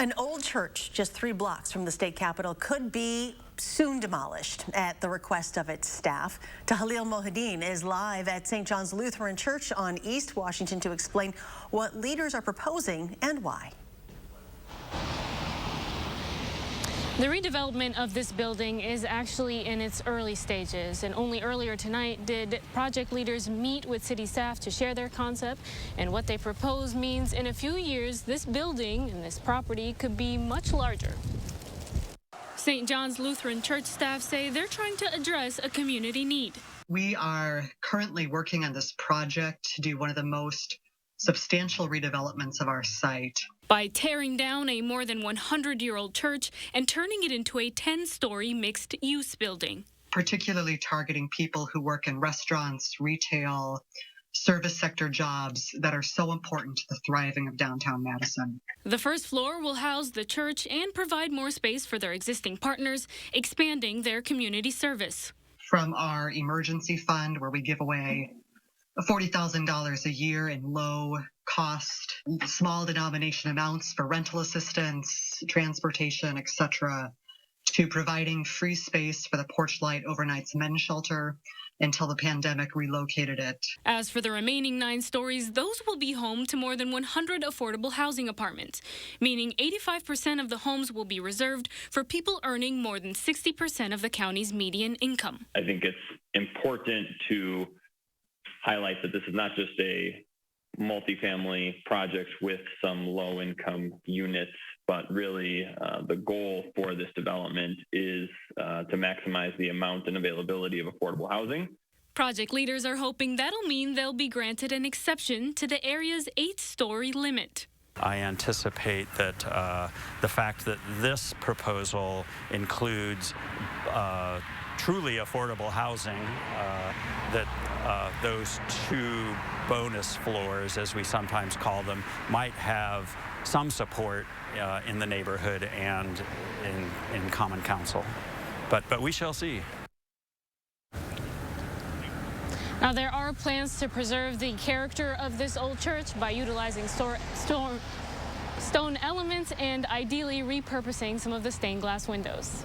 An old church just 3 blocks from the state capitol could be soon demolished at the request of its staff. Tahlil Mohideen is live at St. John's Lutheran Church on East Washington to explain what leaders are proposing and why. The redevelopment of this building is actually in its early stages, and only earlier tonight did project leaders meet with city staff to share their concept. And what they propose means in a few years, this building and this property could be much larger. St. John's Lutheran Church staff say they're trying to address a community need. We are currently working on this project to do one of the most substantial redevelopments of our site. By tearing down a more than 100-year-old church and turning it into a 10-story mixed-use building. Particularly targeting people who work in restaurants, retail, service sector jobs that are so important to the thriving of downtown Madison. The first floor will house the church and provide more space for their existing partners, expanding their community service. From our emergency fund, where we give away $40,000 a year in low-cost, small denomination amounts for rental assistance, transportation, etc., to providing free space for the Porch Light Overnight's men's shelter until the pandemic relocated it. As for the remaining 9 stories, those will be home to more than 100 affordable housing apartments, meaning 85% of the homes will be reserved for people earning more than 60% of the county's median income. I think it's important to highlight that this is not just a multifamily project with some low-income units, but really the goal for this development is to maximize the amount and availability of affordable housing. Project leaders are hoping that'll mean they'll be granted an exception to the area's 8-story limit. I anticipate that the fact that this proposal includes truly affordable housing, that those 2 bonus floors, as we sometimes call them, might have some support in the neighborhood and in Common Council. But we shall see. Now, there are plans to preserve the character of this old church by utilizing stone elements and ideally repurposing some of the stained glass windows.